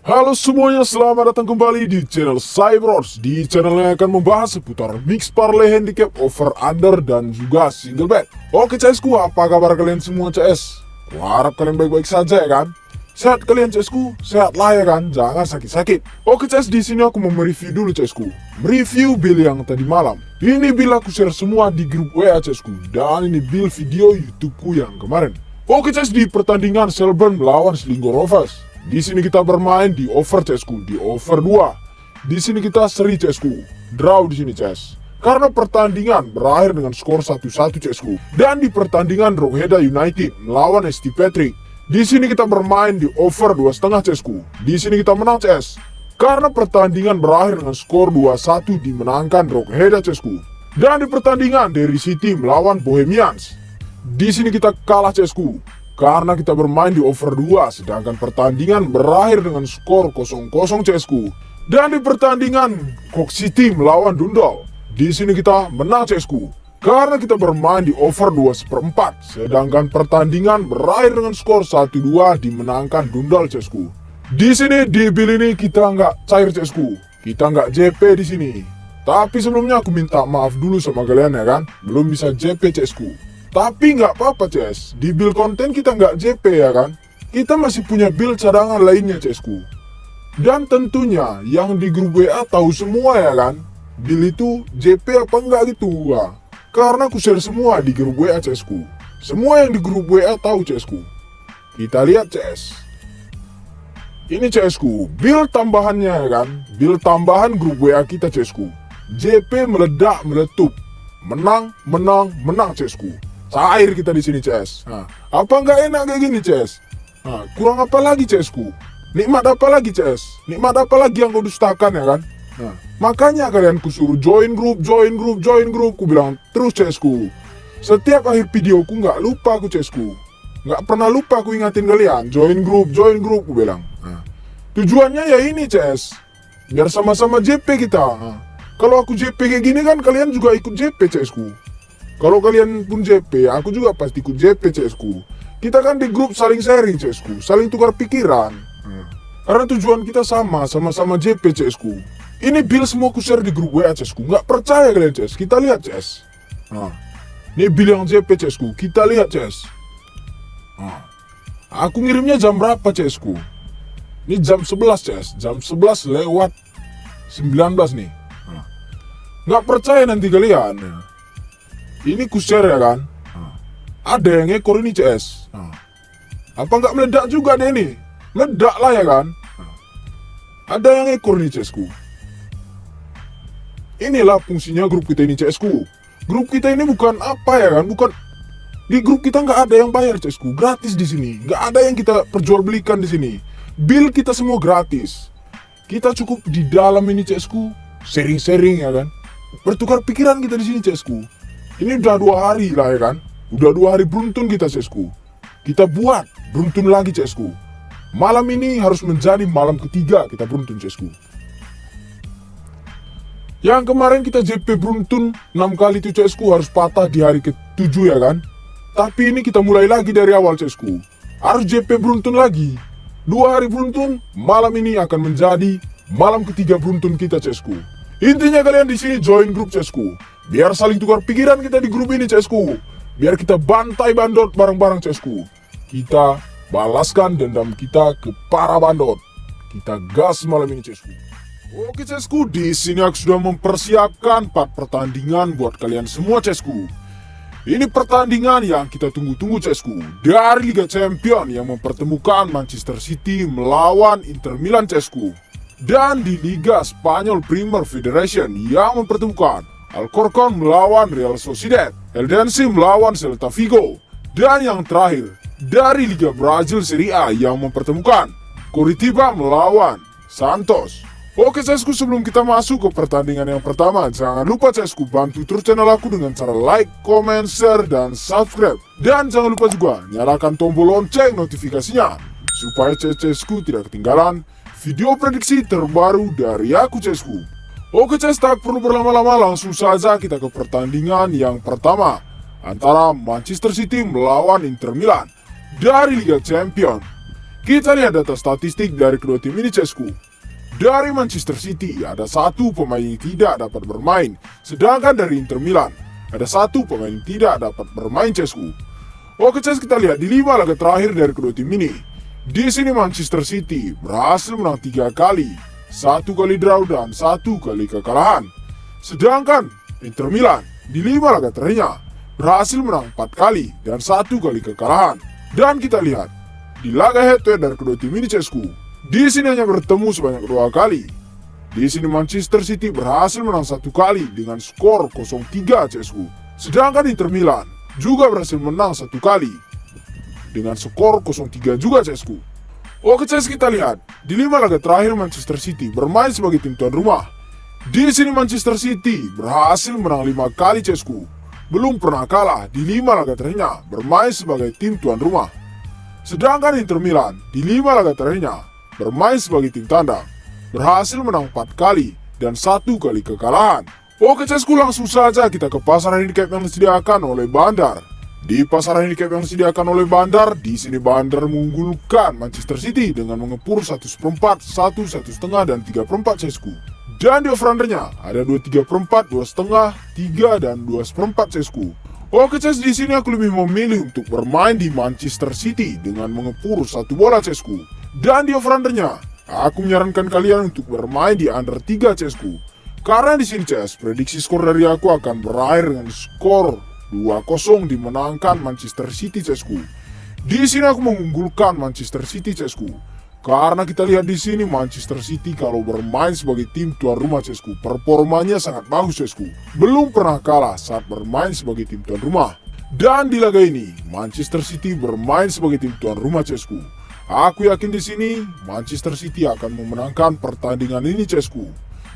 Halo semuanya, selamat datang kembali di channel Cyberors. Di channel yang akan membahas seputar mix parlay handicap, over under, dan juga single bet. Oke CSku, apa kabar kalian semua CS? Kuharap kalian baik-baik saja ya kan? Sehat kalian CSku? Sehat lah ya kan? Jangan sakit-sakit. Oke CS, di sini aku mau mereview dulu CSku. Mereview build yang tadi malam. Ini build aku share semua di grup WA CSku. Dan ini build video YouTubeku yang kemarin. Oke CS, di pertandingan Shelburne melawan Sligo Rovers. Di sini kita bermain di over CSku, di over 2. Di sini kita seri CSku, draw di sini CS. Karena pertandingan berakhir dengan skor 1-1 CSku. Dan di pertandingan Drogheda United melawan ST Patrick. Di sini kita bermain di over 2,5 CSku. Di sini kita menang CS. Karena pertandingan berakhir dengan skor 2-1 dimenangkan Drogheda CSku. Dan di pertandingan Derry City melawan Bohemians. Di sini kita kalah CSku. Karena kita bermain di over 2, sedangkan pertandingan berakhir dengan skor 0-0 CSku. Dan di pertandingan Cork City melawan Dundalk, di sini kita menang CSku. Karena kita bermain di over 2/4, sedangkan pertandingan berakhir dengan skor 1-2 dimenangkan Dundalk CSku. Di sini di build ini kita nggak cair CSku, kita nggak JP di sini. Tapi sebelumnya aku minta maaf dulu sama kalian ya kan, belum bisa JP CSku. Tapi nggak apa-apa CS, di build konten kita nggak JP ya kan. Kita masih punya build cadangan lainnya CSku. Dan tentunya yang di grup WA tahu semua ya kan, build itu JP apa enggak gitu. Wah, karena aku share semua di grup WA CSku. Semua yang di grup WA tahu CSku. Kita lihat CS. Ini CSku, build tambahannya ya kan, build tambahan grup WA kita CSku. JP meledak meletup, menang CSku. Cair kita di sini CS. Nah, apa nggak enak kayak gini CS? Nah, kurang apa lagi CSku? Nikmat apa lagi CS? Nikmat apa lagi yang kau dustakan ya kan? Nah, makanya kalian kusuruh join grup. Ku bilang terus CSku. Setiap akhir videoku nggak lupa aku CSku. Nggak pernah lupa aku ingatin kalian. Join grup ku bilang. Nah, tujuannya ya ini CS. Biar sama-sama JP kita. Nah, kalau aku JP kayak gini kan kalian juga ikut JP CSku. Kalau kalian pun JP, aku juga pasti ikut JP CSku. Kita kan di grup saling sharing CSku, saling tukar pikiran. Karena tujuan kita sama-sama JP CSku. Ini build semua aku share di grup WA CSku. Nggak percaya kalian CS, kita lihat CS. Ini build yang JP CSku, kita lihat CS. Aku ngirimnya jam berapa CSku? Ini jam 11 CS, jam 11 lewat 19 nih. Nggak percaya nanti kalian. Ini ku share ya kan. Ada yang ekor ini CS. Apa nggak meledak juga deh ini? Meledak lah ya kan. Ada yang ekor nih CSku. Inilah fungsinya grup kita ini CSku. Grup kita ini bukan apa ya kan? Bukan, di grup kita nggak ada yang bayar CSku. Gratis di sini. Nggak ada yang kita perjualbelikan di sini. Build kita semua gratis. Kita cukup di dalam ini CSku. Sharing-sharing ya kan. Bertukar pikiran kita di sini CSku. Ini udah 2 hari lah ya kan. Udah 2 hari beruntun kita CSku. Kita buat beruntun lagi CSku. Malam ini harus menjadi malam ketiga kita beruntun CSku. Yang kemarin kita JP beruntun 6 kali itu CSku harus patah di hari ke-7 ya kan. Tapi ini kita mulai lagi dari awal CSku. Harus JP beruntun lagi. 2 hari beruntun, malam ini akan menjadi malam ketiga beruntun kita CSku. Intinya kalian di sini join grup CSku. Biar saling tukar pikiran kita di grup ini CSku. Biar kita bantai bandot bareng-bareng CSku. Kita balaskan dendam kita ke para bandot. Kita gas malam ini CSku. Oke CSku, di sini aku sudah mempersiapkan 4 pertandingan buat kalian semua CSku. Ini pertandingan yang kita tunggu-tunggu CSku. Dari Liga Champion yang mempertemukan Manchester City melawan Inter Milan CSku. Dan di Liga Spanyol Premier Federation yang mempertemukan Alcorcon melawan Real Sociedad, Eldense melawan Celta Vigo, dan yang terakhir dari Liga Brazil Serie A yang mempertemukan Coritiba melawan Santos. Oke CSku, sebelum kita masuk ke pertandingan yang pertama, jangan lupa CSku bantu terus channel aku dengan cara like, comment, share, dan subscribe. Dan jangan lupa juga nyalakan tombol lonceng notifikasinya supaya CSku tidak ketinggalan video prediksi terbaru dari aku CSku. Oke CS, tak perlu berlama-lama, langsung saja kita ke pertandingan yang pertama antara Manchester City melawan Inter Milan dari Liga Champion. Kita lihat data statistik dari kedua tim ini CSku. Dari Manchester City ada satu pemain yang tidak dapat bermain, sedangkan dari Inter Milan ada satu pemain yang tidak dapat bermain CSku. Oke CS, kita lihat di 5 laga terakhir dari kedua tim ini. Di sini Manchester City berhasil menang 3 kali, 1 kali draw dan 1 kali kekalahan. Sedangkan Inter Milan di 5 laga terakhirnya berhasil menang 4 kali dan 1 kali kekalahan. Dan kita lihat di laga head-to-head dari kedua tim ini CSku, di sini hanya bertemu sebanyak 2 kali. Di sini Manchester City berhasil menang 1 kali dengan skor 0-3 CSku. Sedangkan Inter Milan juga berhasil menang 1 kali dengan skor 0-3 juga CSku. Oke CS, kita lihat di 5 laga terakhir Manchester City bermain sebagai tim tuan rumah. Di sini Manchester City berhasil menang 5 kali CSku. Belum pernah kalah di 5 laga terakhirnya bermain sebagai tim tuan rumah. Sedangkan Inter Milan di 5 laga terakhirnya bermain sebagai tim tandang, berhasil menang 4 kali dan 1 kali kekalahan. Oke CSku, langsung saja kita ke pasaran handicap yang disediakan oleh Bandar. Di pasaran handicap yang disediakan oleh Bandar, di sini Bandar mengunggulkan Manchester City dengan mengepur 1/4, 1/1/5 dan 3/4 CSku. Dan di over-undernya ada 2/3/4, 2/5, 3 dan 2/4 CSku. Oke CS, di sini aku lebih memilih untuk bermain di Manchester City dengan mengepur 1 bola CSku. Dan di over-undernya, aku menyarankan kalian untuk bermain di under 3 CSku. Karena di sini CS, prediksi skor dari aku akan berakhir dengan skor 2-0 dimenangkan Manchester City CSku. Di sini aku mengunggulkan Manchester City CSku. Karena kita lihat di sini Manchester City kalau bermain sebagai tim tuan rumah CSku, performanya sangat bagus CSku. Belum pernah kalah saat bermain sebagai tim tuan rumah. Dan di laga ini Manchester City bermain sebagai tim tuan rumah CSku. Aku yakin di sini Manchester City akan memenangkan pertandingan ini CSku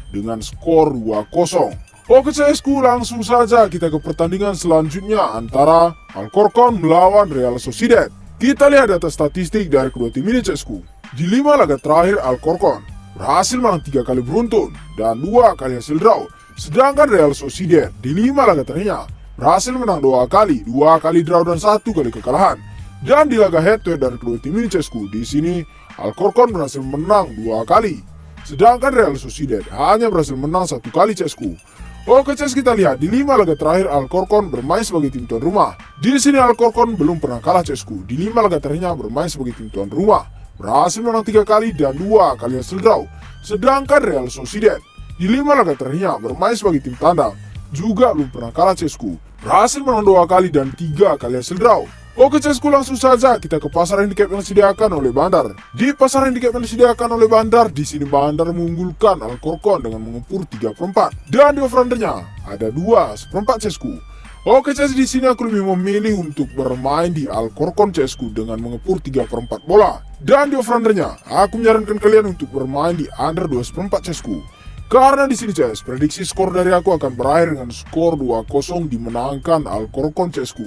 dengan skor 2-0. Oke CSku, langsung saja kita ke pertandingan selanjutnya antara Alcorcon melawan Real Sociedad. Kita lihat data statistik dari kedua tim ini CSku. Di 5 laga terakhir Alcorcon berhasil menang 3 kali beruntun dan 2 kali hasil draw. Sedangkan Real Sociedad di 5 laga terakhirnya berhasil menang 2 kali, 2 kali draw dan 1 kali kekalahan. Dan di laga head-to-head dari kedua tim ini CSku, di sini Alcorcon berhasil menang 2 kali. Sedangkan Real Sociedad hanya berhasil menang 1 kali CSku. Oke CS, kita lihat di 5 laga terakhir Alcorcon bermain sebagai tim tuan rumah. Di sini Alcorcon belum pernah kalah CSku. Di 5 laga terakhirnya bermain sebagai tim tuan rumah, berhasil menang 3 kali dan 2 kali hasil draw. Sedangkan Real Sociedad di 5 laga terakhirnya bermain sebagai tim tandang, juga belum pernah kalah CSku, berhasil menang 2 kali dan 3 kali hasil draw. Oke CSku, langsung saja kita ke pasar handicap yang disediakan oleh Bandar. Di pasar handicap yang disediakan oleh Bandar, di sini Bandar mengunggulkan Alcorcon dengan mengepur 3/4 dan di over-undernya ada 2/4 CSku. Oke CS, di sini aku lebih memilih untuk bermain di Alcorcon CSku dengan mengepur 3/4 bola. Dan di over-undernya, aku menyarankan kalian untuk bermain di under 2/4 CSku. Karena di sini CS, prediksi skor dari aku akan berakhir dengan skor 2-0 dimenangkan Alcorcon CSku.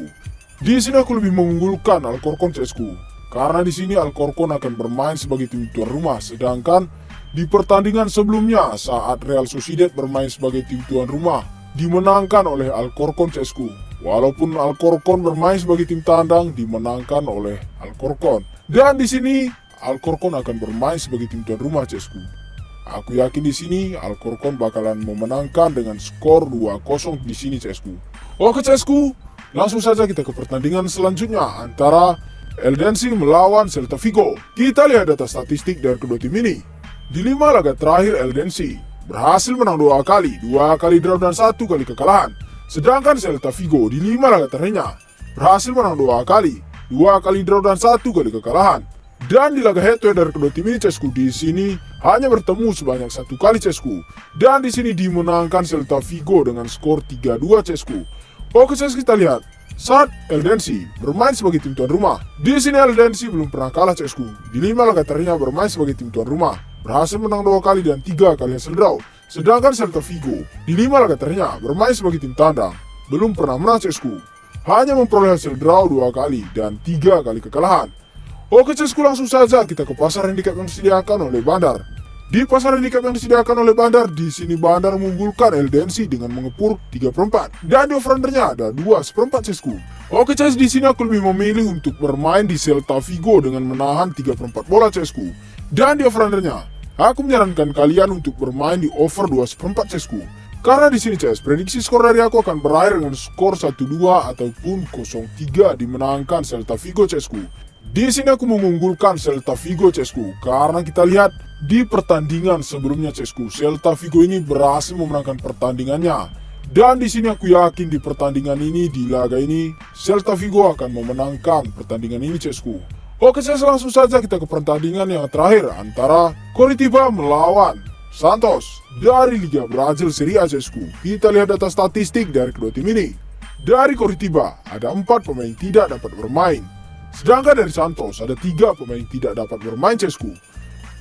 Di sini aku lebih mengunggulkan Alcorcon CSku. Karena di sini Alcorcon akan bermain sebagai tim tuan rumah, sedangkan di pertandingan sebelumnya saat Real Sociedad bermain sebagai tim tuan rumah dimenangkan oleh Alcorcon CSku. Walaupun Alcorcon bermain sebagai tim tandang dimenangkan oleh Alcorcon. Dan di sini Alcorcon akan bermain sebagai tim tuan rumah CSku. Aku yakin di sini Alcorcon bakalan memenangkan dengan skor 2-0 di sini CSku. Oke CSku, langsung saja kita ke pertandingan selanjutnya antara Eldense melawan Celta Vigo. Kita lihat data statistik dari kedua tim ini. Di 5 laga terakhir Eldense berhasil menang 2 kali, 2 kali draw dan 1 kali kekalahan. Sedangkan Celta Vigo di 5 laga terakhirnya berhasil menang 2 kali, 2 kali draw dan 1 kali kekalahan. Dan di laga head-to-head dari kedua tim ini CSku, di sini hanya bertemu sebanyak 1 kali CSku. Dan di sini dimenangkan Celta Vigo dengan skor 3-2 CSku. Oke CS, kita lihat saat Eldense bermain sebagai tim tuan rumah. Di sini Eldense belum pernah kalah CSku. Di 5 laga terakhirnya bermain sebagai tim tuan rumah, berhasil menang 2 kali dan 3 kali hasil draw. Sedangkan Celta Vigo di 5 laga terakhirnya bermain sebagai tim tandang, belum pernah menang CSku, hanya memperoleh hasil draw 2 kali dan 3 kali kekalahan. Oke CSku, langsung saja kita ke pasar handicap yang disediakan oleh Bandar. Di pasar handicap yang disediakan oleh Bandar, di sini Bandar mengunggulkan LDNC dengan mengepur 3/4 dan di over-undernya ada 2/4 cesku. Oke CS, di sini aku lebih memilih untuk bermain di Celta Vigo dengan menahan 3/4 bola cesku. Dan di over-undernya, aku menyarankan kalian untuk bermain di over 2/4 cesku. Karena di sini CS, prediksi skor dari aku akan berakhir dengan skor 1-2 ataupun 0-3 dimenangkan Celta Vigo cesku. Di sini aku mengunggulkan Celta Vigo cesku karena kita lihat di pertandingan sebelumnya cesku, Celta Vigo ini berhasil memenangkan pertandingannya. Dan di sini aku yakin di pertandingan ini, di laga ini, Celta Vigo akan memenangkan pertandingan ini cesku. Oke CS, langsung saja kita ke pertandingan yang terakhir antara Coritiba melawan Santos dari Liga Brazil Serie A cesku. Kita lihat data statistik dari kedua tim ini. Dari Coritiba ada 4 pemain tidak dapat bermain. Sedangkan dari Santos ada 3 pemain tidak dapat bermain cesku.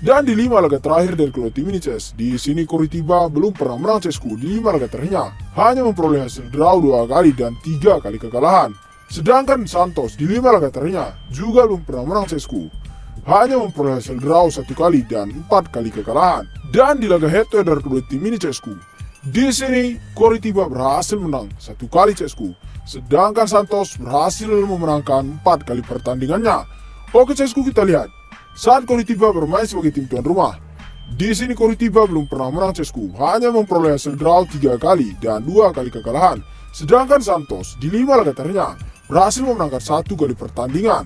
Dan di 5 laga terakhir dari kedua tim ini CS, di sini Coritiba belum pernah menang cesku. Di 5 laga terakhirnya hanya memperoleh hasil draw 2 kali dan 3 kali kekalahan. Sedangkan Santos di 5 laga terakhirnya juga belum pernah menang cesku. Hanya memperoleh hasil draw 1 kali dan 4 kali kekalahan. Dan di laga head to head dari kedua tim ini cesku, di sini Coritiba berhasil menang 1 kali cesku. Sedangkan Santos berhasil memenangkan 4 kali pertandingannya. Oke cesku, kita lihat saat Coritiba bermain sebagai tim tuan rumah. Di sini Coritiba belum pernah menang cesku, hanya memperoleh hasil draw 3 kali dan 2 kali kekalahan. Sedangkan Santos di 5 laga terakhirnya berhasil memenangkan 1 kali pertandingan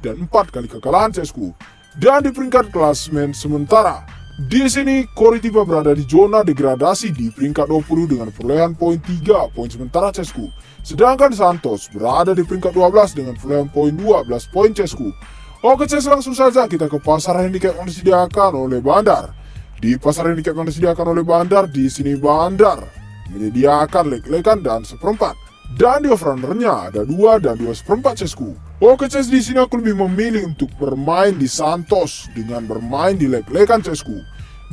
dan 4 kali kekalahan cesku. Dan di peringkat klasemen sementara, di sini Coritiba berada di zona degradasi di peringkat 20 dengan perolehan poin 3 poin sementara cesku. Sedangkan Santos berada di peringkat 12 dengan perolehan poin 12 poin cesku. Oke CS, langsung saja kita ke pasar handicap yang disediakan oleh Bandar. Di pasar handicap yang disediakan oleh Bandar, di sini Bandar menyediakan leg-legan dan 1/4. Dan di over-undernya ada 2 dan 2/4 cesku. Oke CS, di sini aku lebih memilih untuk bermain di Santos dengan bermain di leg-legan cesku.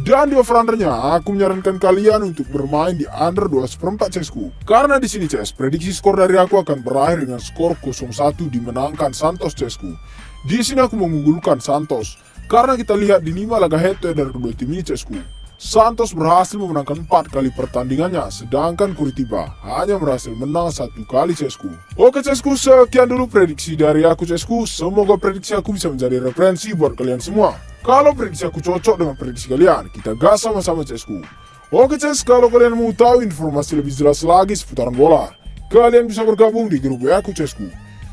Dan di over-undernya aku menyarankan kalian untuk bermain di under 2/4 cesku. Karena di sini CS, prediksi skor dari aku akan berakhir dengan skor 0-1 dimenangkan Santos cesku. Di sini aku mengunggulkan Santos karena kita lihat di 5 laga head to head dari kedua tim ini cesku, Santos berhasil memenangkan 4 kali pertandingannya, sedangkan Coritiba hanya berhasil menang 1 kali cesku. Oke cesku, sekian dulu prediksi dari aku cesku. Semoga prediksi aku bisa menjadi referensi buat kalian semua. Kalau prediksi aku cocok dengan prediksi kalian, kita gas sama-sama cesku. Oke ces, kalau kalian mau tahu informasi lebih jelas lagi seputaran bola, kalian bisa bergabung di grup WA aku cesku.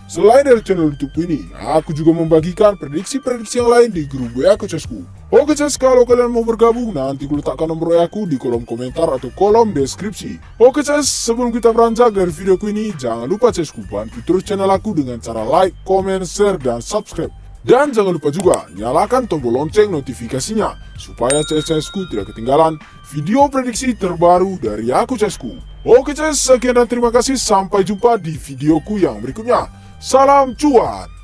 Selain dari channel YouTube ini, aku juga membagikan prediksi-prediksi yang lain di grup WA aku cesku. Oke ces, kalau kalian mau bergabung, nanti aku letakkan nomor WA aku di kolom komentar atau kolom deskripsi. Oke ces, sebelum kita beranjak dari videoku ini, jangan lupa cesku bantu terus channel aku dengan cara like, comment, share, dan subscribe. Dan jangan lupa juga nyalakan tombol lonceng notifikasinya supaya CS-CSku tidak ketinggalan video prediksi terbaru dari aku cesku. Oke ces, sekian dan terima kasih, sampai jumpa di videoku yang berikutnya. Salam cuan!